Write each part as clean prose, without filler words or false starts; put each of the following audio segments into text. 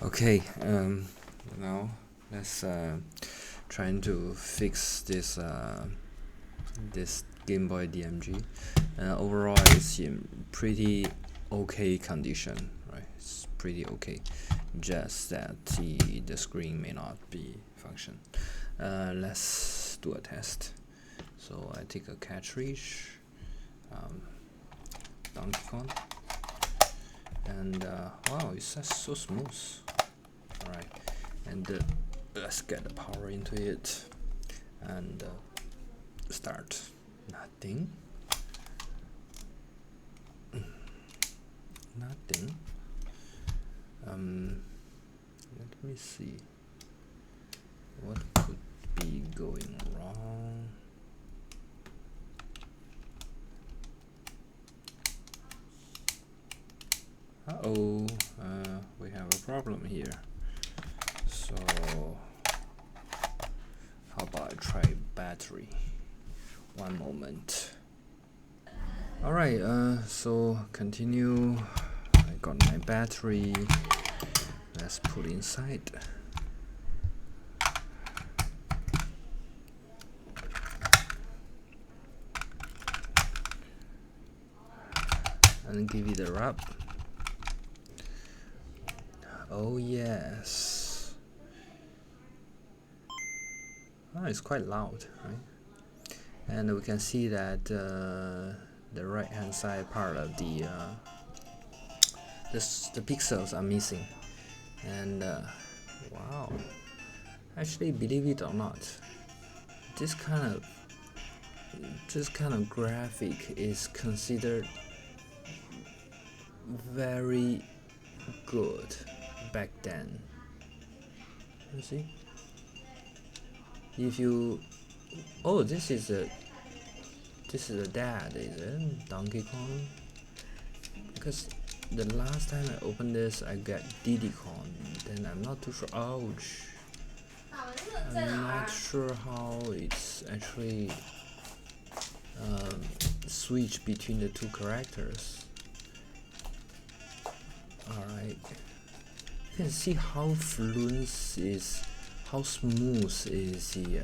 Okay, now let's trying to fix this Gameboy DMG. Overall, it's in pretty okay condition, right? It's pretty okay, just that the screen may not be function. Let's do a test. So I take a cartridge, Donkey Kong, and wow, it's just so smooth. Alright, and let's get the power into it and start. Nothing. Nothing. Let me see what could be going wrong. Uh-oh, we have a problem here. So how about I try battery? One moment. Alright, so continue. I got my battery. Let's put inside. And give it a rub. Oh yes. Oh, it's quite loud, right? And we can see that the right hand side part of the pixels are missing. And wow, actually, believe it or not, this kind of graphic is considered very good back then. You see, if you this is the dad, is it Donkey Kong? Because the last time I opened this, I got Diddy Kong. Then I'm not too sure. Ouch! I'm not sure how it's actually switch between the two characters. Alright, you can see how fluent is, how smooth is the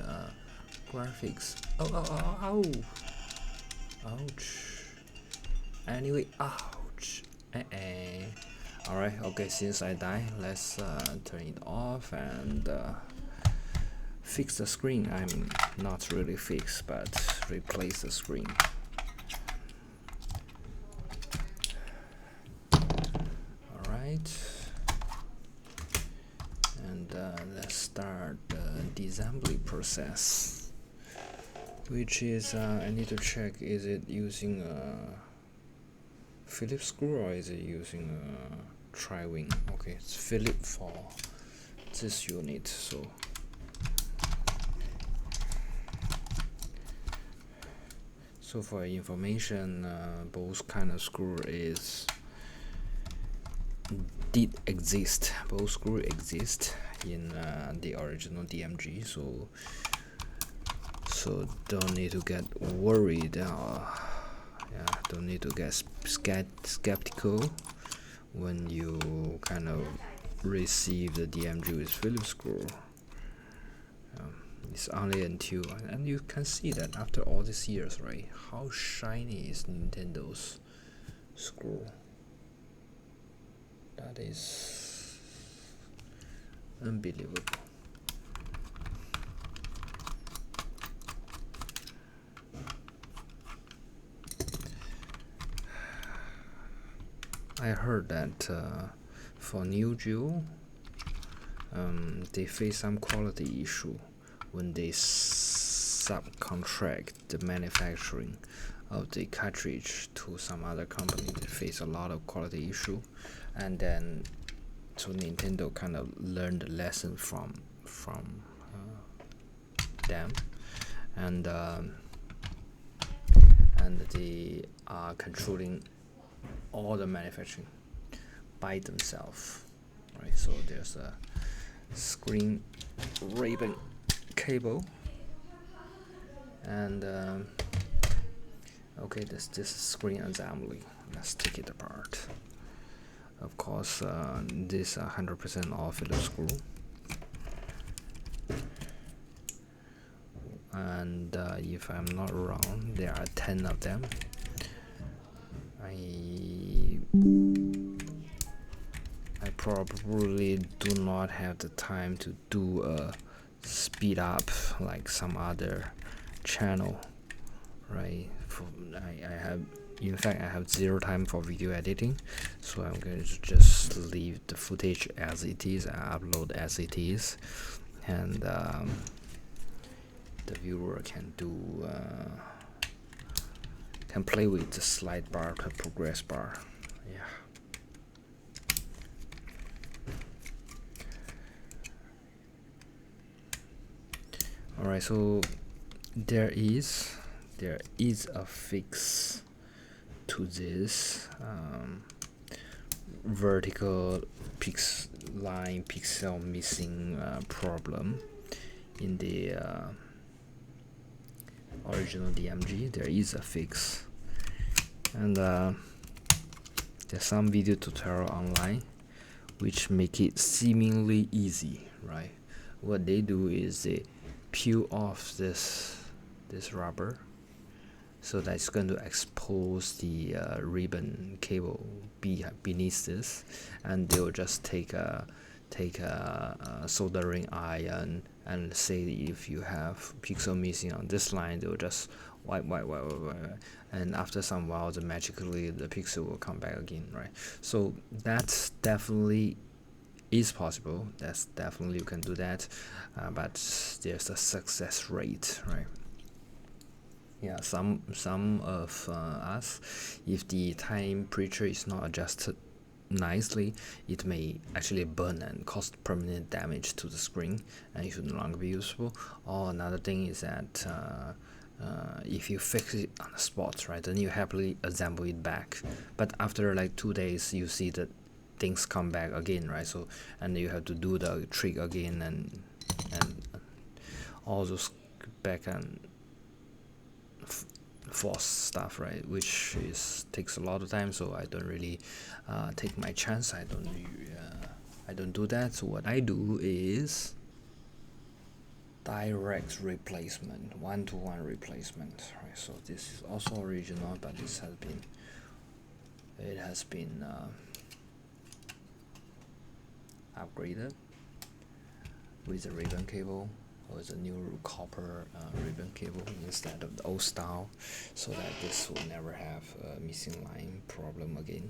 graphics. Oh, ouch. Anyway, ouch. Alright, okay, since I die, let's turn it off and fix the screen. I mean, not really fix, but replace the screen. Alright, and let's start the disassembly process, which is I need to check, is it using a Phillips screw or is it using a tri-wing? Okay, it's Phillips for this unit. So for information, both kind of screw did exist. Both screw exist in the original DMG, so don't need to get worried. Don't need to get skeptical when you kind of receive the DMG with Phillips screw. It's only until, and you can see that after all these years, right, how shiny is Nintendo's screw. That is unbelievable. I heard that for New Geo, they face some quality issue when they subcontract the manufacturing of the cartridge to some other company. They face a lot of quality issue, and then so Nintendo kind of learned the lesson from them, and they are controlling all the manufacturing by themselves, right? So there's a screen ribbon cable, and okay, this screen assembly. Let's take it apart. Of course, this 100% all Phillips screw, and if I'm not wrong, there are 10 of them. I probably do not have the time to do a speed up like some other channel, right? I have, in fact, I have 0 time for video editing, so I'm going to just leave the footage as it is. I upload as it is, and the viewer can play with the slide bar, the progress bar. Yeah. Alright, so there is a fix to this vertical pixel missing problem in the original DMG. There is a fix, and there's some video tutorial online which make it seemingly easy, right? What they do is they peel off this rubber, so that's going to expose the ribbon cable beneath this, and they'll just take a soldering iron, and say if you have pixel missing on this line, they'll just wipe, and after some while, magically the pixel will come back again, right? So that's definitely is possible. That's definitely you can do that, but there's a success rate, right? Yeah, some of us, if the temperature is not adjusted nicely, it may actually burn and cause permanent damage to the screen, and it should no longer be useful. Or another thing is that if you fix it on the spot, right, then you happily assemble it back, but after like 2 days you see that things come back again, right? So, and you have to do the trick again, and all those back and forth stuff, right? Which takes a lot of time. So I don't really take my chance. I don't do that. So what I do is direct replacement, 1-to-1 replacement, right? So this is also original, but it has been upgraded with a ribbon cable, or the new copper ribbon cable instead of the old style, so that this will never have a missing line problem again,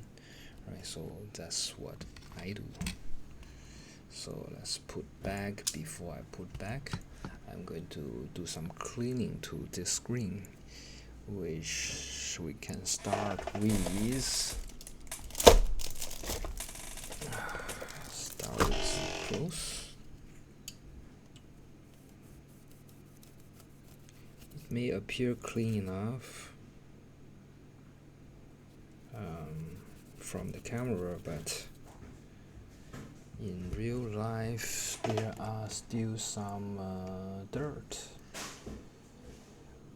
right? So that's what I do. So let's put back. Before I put back, I'm going to do some cleaning to this screen, which we can start with. Close. It may appear clean enough from the camera, but in real life there are still some dirt,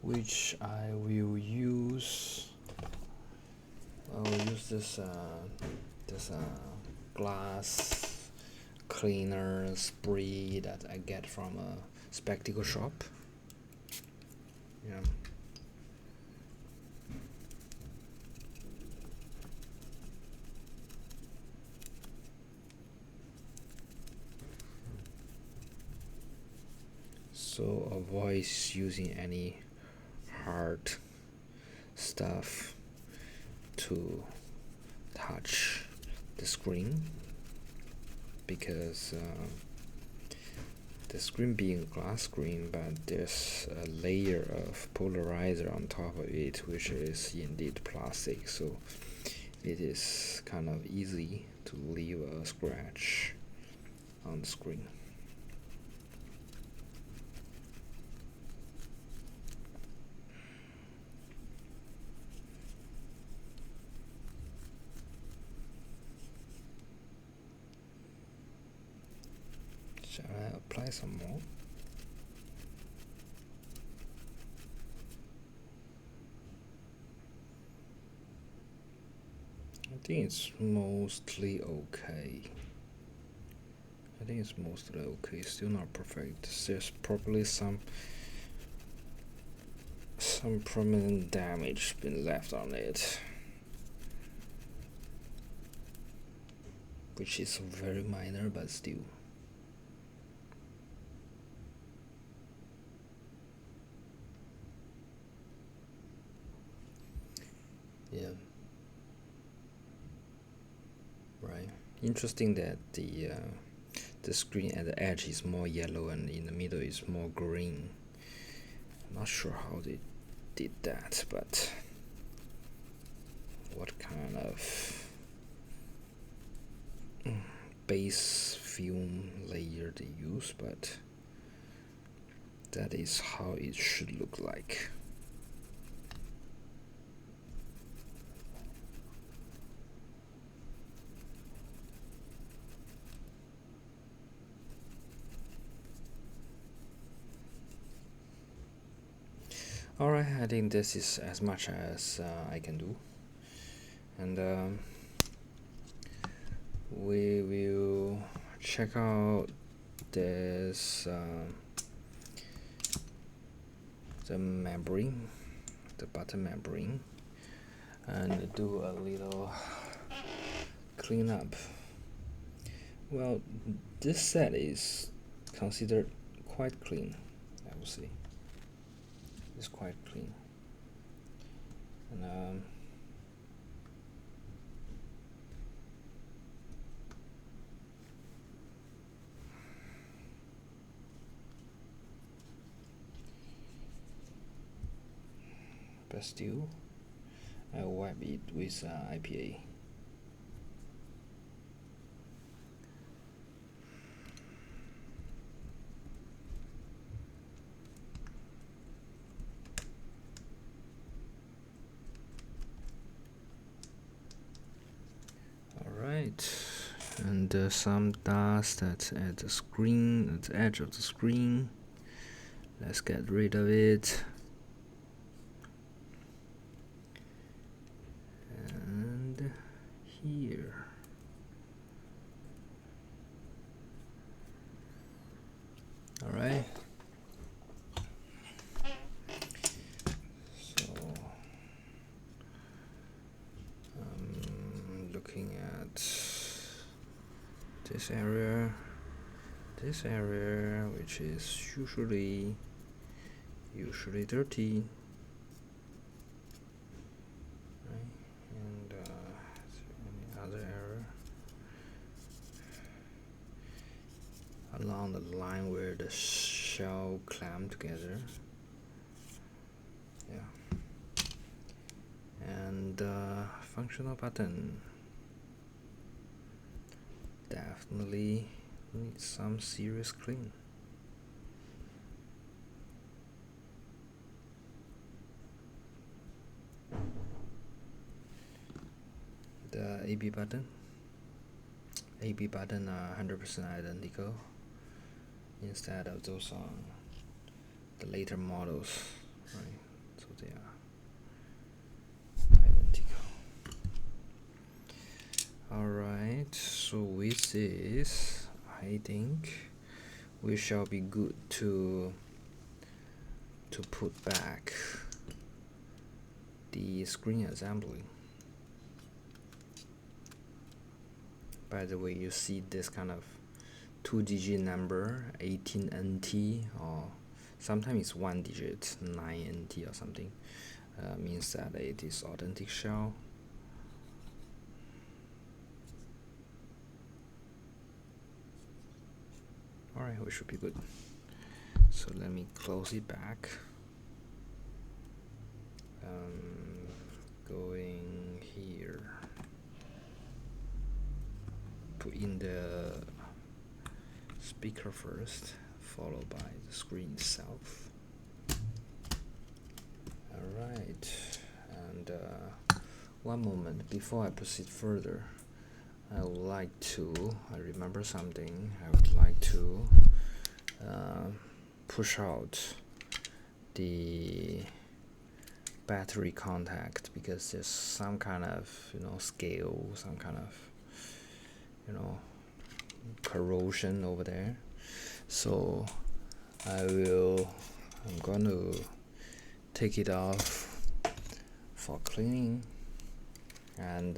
which I will use. I will use this glass cleaner spray that I get from a spectacle shop. Yeah. So avoid using any hard stuff to touch the screen, because the screen being a glass screen, but there's a layer of polarizer on top of it, which is indeed plastic, so it is kind of easy to leave a scratch on the screen. Shall I apply some more? think it's mostly okay. I think it's mostly okay. Still not perfect. There's probably some permanent damage been left on it, which is very minor, but still. Yeah. Right. Interesting that the screen at the edge is more yellow and in the middle is more green. I'm not sure how they did that, but what kind of base film layer they use, but that is how it should look like. Alright, I think this is as much as I can do, and we will check out this the membrane, the button membrane, and do a little cleanup. Well, this set is considered quite clean, I would say. It's quite clean, and but still, I wipe it with IPA. And some dust that's at the screen, at the edge of the screen. Let's get rid of it. And here. Alright. So I'm looking at this area, which is usually dirty, right? And any other area along the line where the shell clamp together, yeah. And functional button definitely needs some serious clean. The AB button are 100% identical instead of those on the later models, right? So they are identical. Alright, so with this, I think we shall be good to put back the screen assembly. By the way, you see this kind of 2-digit number, 18NT, or sometimes it's 1 digit, 9NT or something, means that it is authentic shell. Alright, we should be good. So let me close it back. Going here. Put in the speaker first, followed by the screen itself. Alright, and one moment before I proceed further, I would like to, I remember something, I would like to push out the battery contact, because there's some kind of scale, some kind of corrosion over there. So I'm gonna take it off for cleaning, and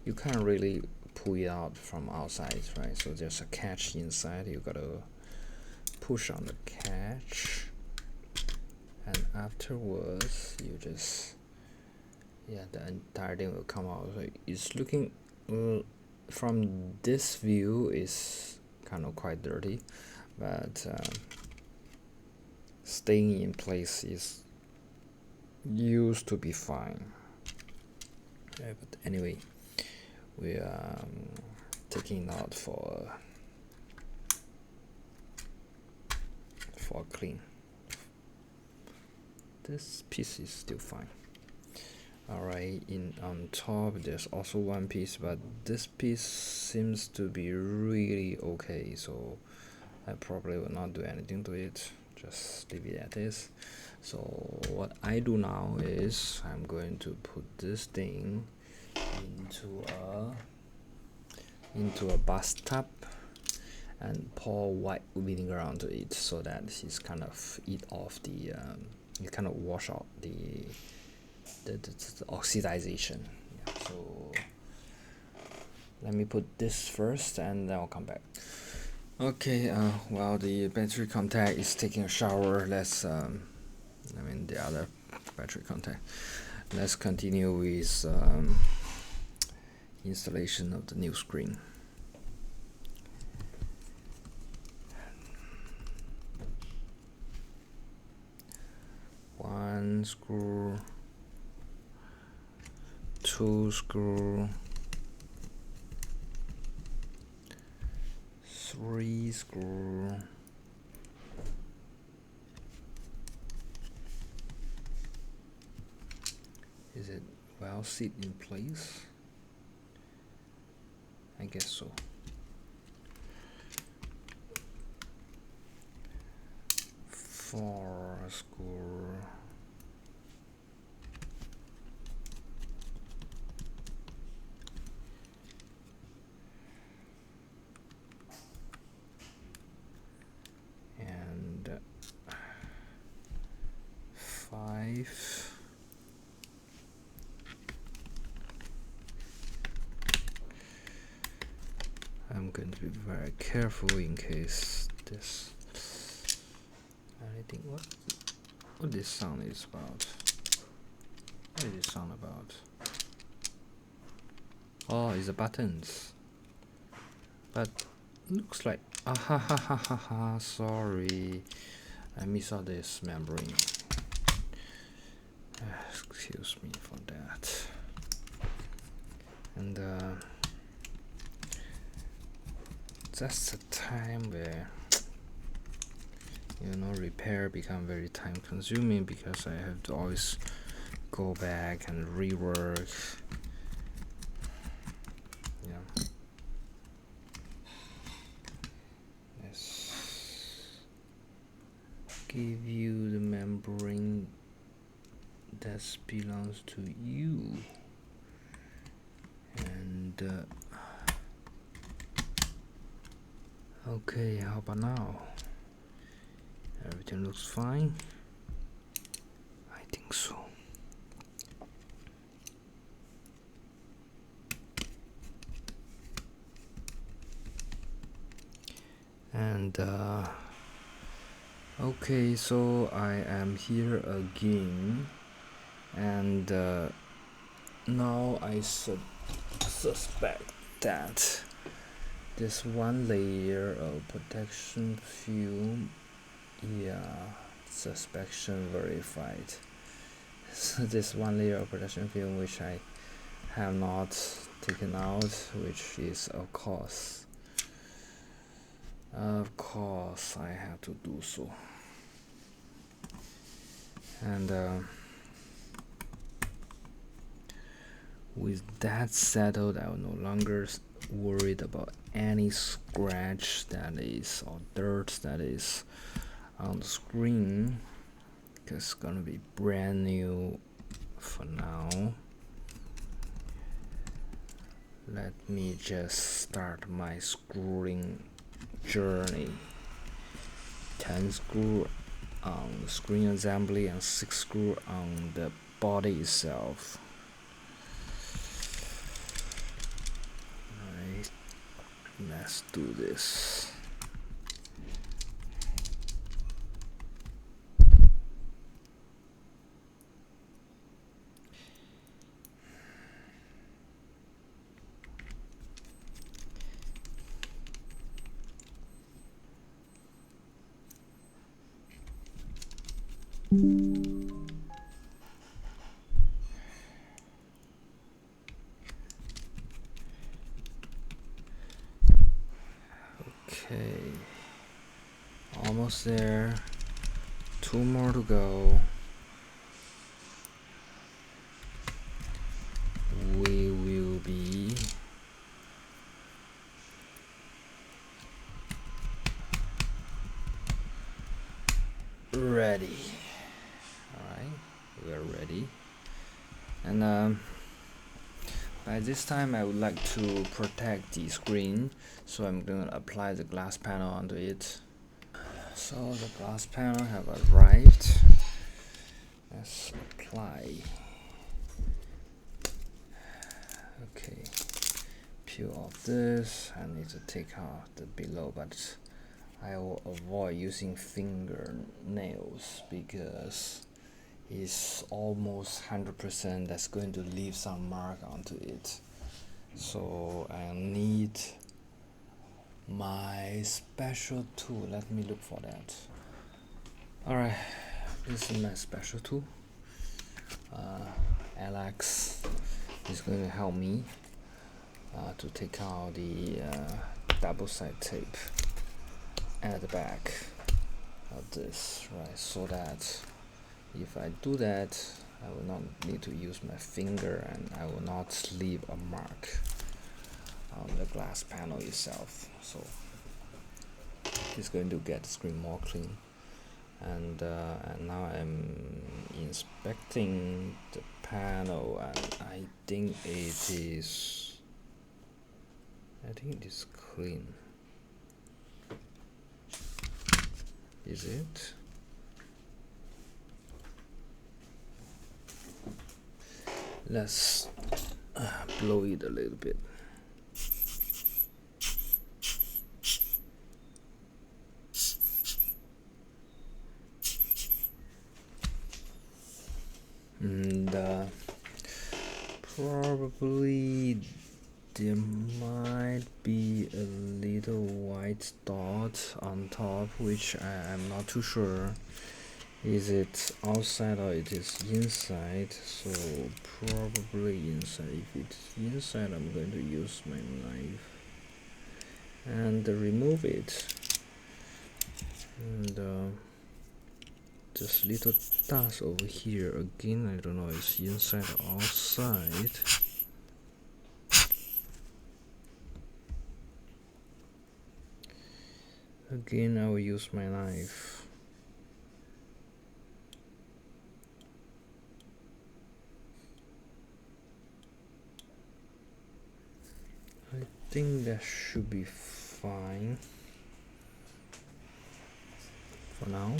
you can't really pull it out from outside, right? So there's a catch inside. You gotta push on the catch, and afterwards you just the entire thing will come out. So it's looking from this view is kind of quite dirty, but staying in place is used to be fine. But anyway, we are taking it out for clean. This piece is still fine. Alright, on top there's also one piece, but this piece seems to be really okay, so I probably will not do anything to it, just leave it as is. So what I do now is I'm going to put this thing into a bathtub and pour white vinegar onto it, so that it's kind of eat off the you kind of wash out the oxidization. Yeah, so let me put this first and then I'll come back. Okay, while the battery contact is taking a shower, let's the other battery contact, let's continue with installation of the new screen. One screw, two screw, three screw, is it well sit in place? I guess so. Four screw, and five. I'm going to be very careful in case this anything. What this sound is about? What is this sound about? Oh, it's the buttons. But looks like sorry, I missed out this membrane. Excuse me for that. And that's the time where repair become very time consuming, because I have to always go back and rework. Yeah. Let's give you the membrane that belongs to you, and okay, how about now? Everything looks fine. I think so. And okay, so I am here again, and now I suspect that this one layer of protection film, suspicion verified. So this one layer of protection film which I have not taken out, which is of course I have to do so. And with that settled, I will no longer worried about any scratch that is or dirt that is on the screen, because it's gonna be brand new for now, let me just start my screwing journey. 10 screw on screen assembly and 6 screw on the body itself. Alright, let's do this. Okay, almost there. 2 more to go. We will be ready. Alright, we are ready. And by this time I would like to protect the screen, so I'm going to apply the glass panel onto it. So the glass panel have arrived. Let's apply. Okay, peel off this. I need to take out the below, but I will avoid using fingernails because it's almost 100% that's going to leave some mark onto it. So I need my special tool. Let me look for that. Alright, this is my special tool. Alex is going to help me to take out the double side tape at the back of this, right, so that if I do that, I will not need to use my finger and I will not leave a mark on the glass panel itself. So it's going to get the screen more clean. And now I'm inspecting the panel, and I think it is clean. Is it? Let's blow it a little bit. And probably there might be a little white dot on top, which I am not too sure. Is it outside or it is inside? So probably inside. If it's inside, I'm going to use my knife and remove it. And this little dust over here again, I don't know if it's inside or outside. Again, I will use my knife. I think that should be fine for now.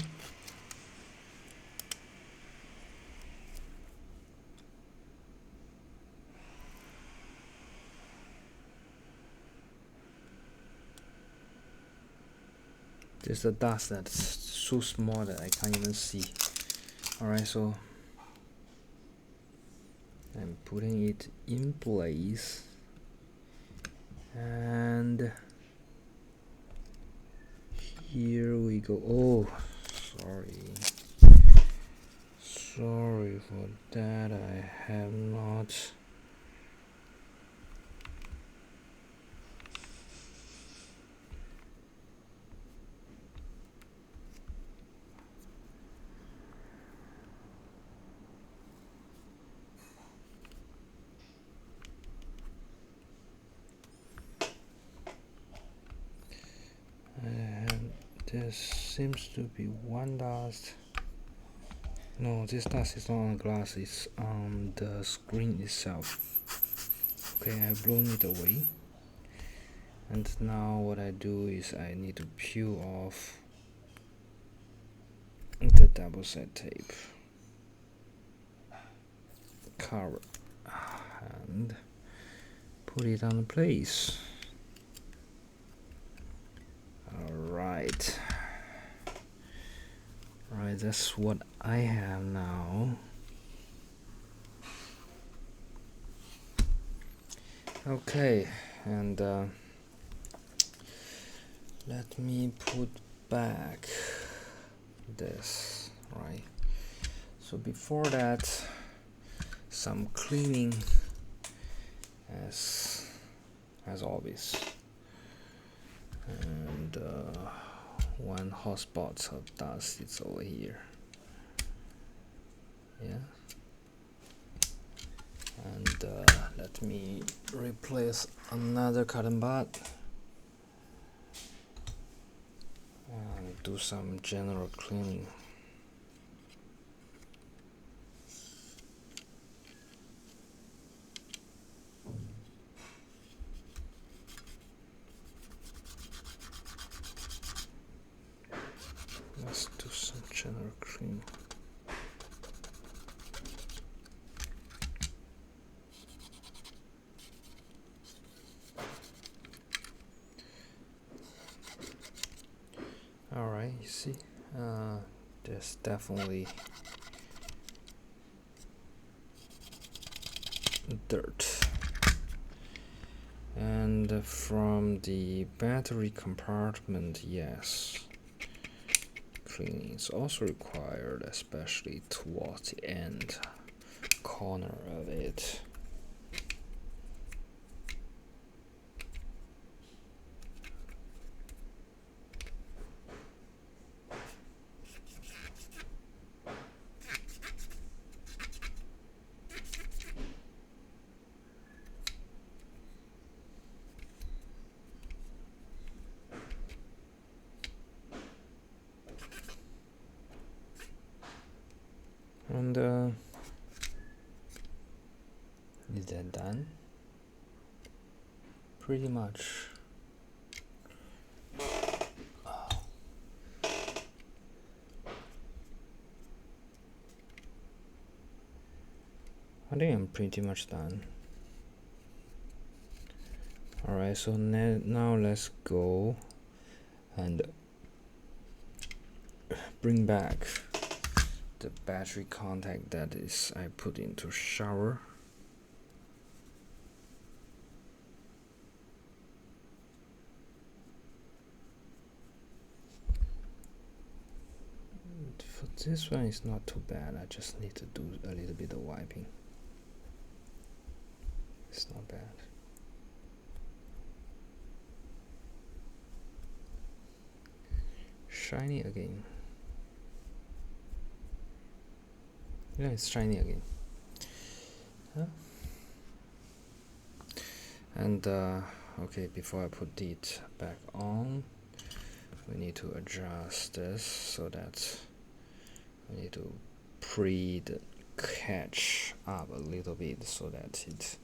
There's a dust that's so small that I can't even see. Alright, so I'm putting it in place, and here we go. Oh, sorry for that. I have not there seems to be one dust No, this dust is not on glass, it's on the screen itself. Okay, I've blown it away. And now what I do is I need to peel off the double set tape cover and put it on place. Alright, that's what I have now. Okay, and let me put back this, right? So before that, some cleaning as always, and one hot spot of dust is over here, yeah. And let me replace another cotton bud and do some general cleaning. Let's do some general cleaning. Alright, you see, there's definitely dirt. And from the battery compartment, yes, cleaning is also required, especially towards the end corner of it. And is that done? Pretty much. I think I'm pretty much done. Alright, so now let's go and bring back the battery contact that is I put into shower. For this one, it's not too bad. I just need to do a little bit of wiping. It's not bad. Shiny again. Yeah, it's shiny again. Huh? And okay, before I put it back on, we need to adjust this so that we need to catch up a little bit so that it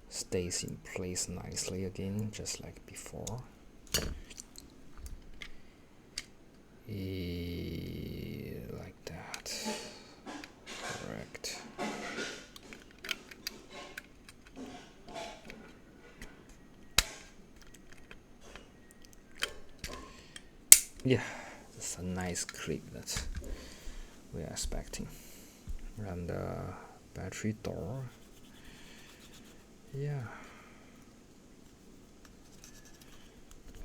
stays in place nicely again, just like before. Like that. Correct. Yeah, it's a nice clip that we are expecting. And battery door. Yeah.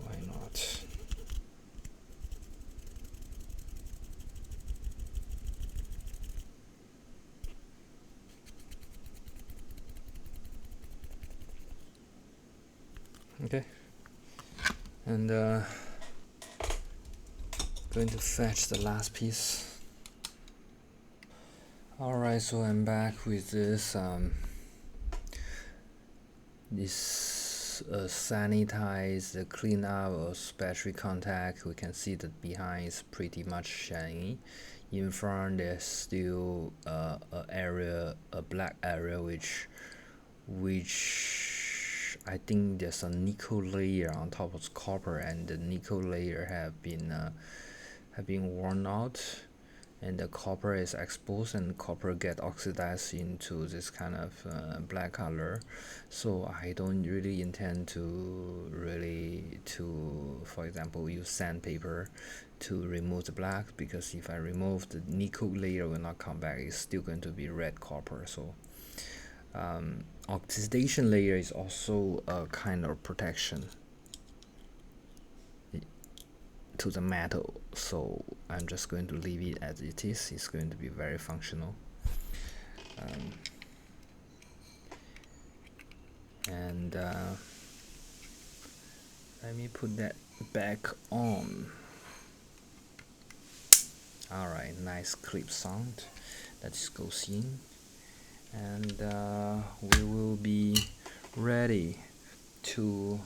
Why not? Okay. And going to fetch the last piece. Alright, so I'm back with this sanitize clean up of battery contact. We can see that behind is pretty much shiny. in front there's still a black area which I think there's a nickel layer on top of copper, and the nickel layer have been worn out, and the copper is exposed, and copper get oxidized into this kind of black color. So I don't really intend to for example, use sandpaper to remove the black, because if I remove, the nickel layer will not come back. It's still going to be red copper. So oxidation layer is also a kind of protection to the metal, so I'm just going to leave it as it is. It's going to be very functional. And let me put that back on. Alright, nice clip sound. That just goes in, and we will be ready to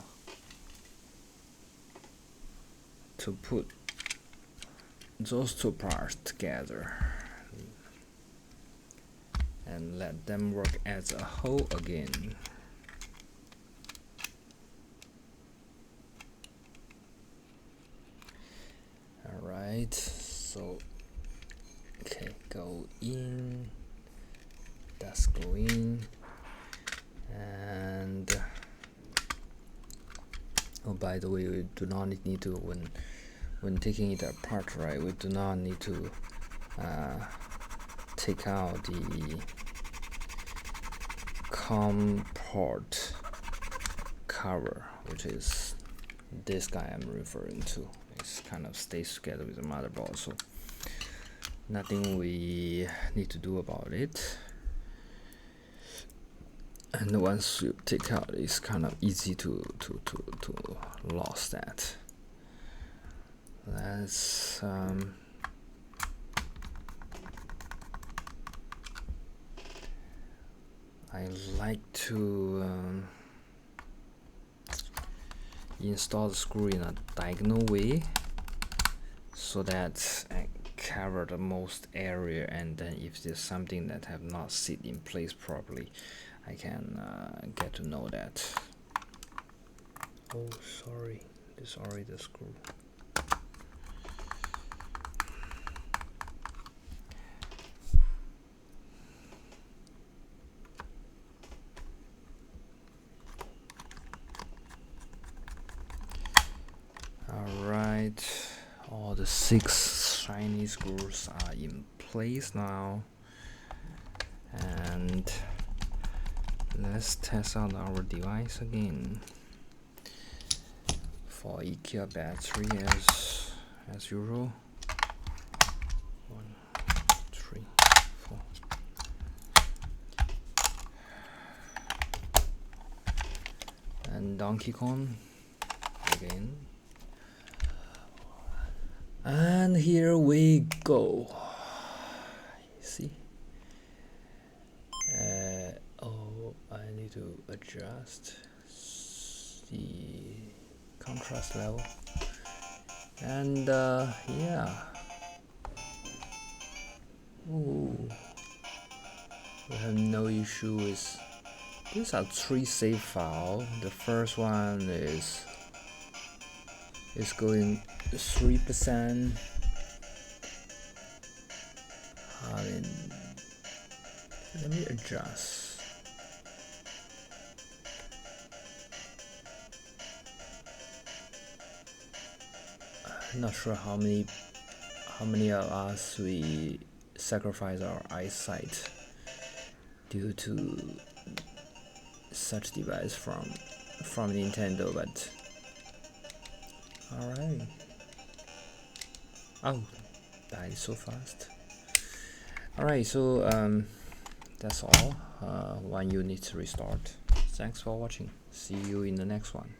put those two parts together and let them work as a whole again. Alright, so okay, go in, that's go in, and oh, by the way, we do not need to, when taking it apart, right, we do not need to take out the COM port cover, which is this guy I'm referring to. It kind of stays together with the motherboard, so nothing we need to do about it. And once you take out, it's kind of easy to lose that. Let's I like to install the screw in a diagonal way so that I cover the most area, and then if there's something that have not sit in place properly, I can get to know that. Oh, sorry, this is already the screw. Alright, all the 6 shiny screws are in place now, and let's test out our device again. For IKEA battery, as usual. 1, 3, 4. And Donkey Kong again. And here we go. See? Oh, I need to adjust the contrast level. And yeah. Ooh. We have no issue with. These are 3 save files. The first one is going 3%. I mean, let me adjust. I'm not sure how many of us we sacrifice our eyesight due to such device from Nintendo, but alright. Oh, died so fast. Alright, so that's all. One unit restart. Thanks for watching. See you in the next one.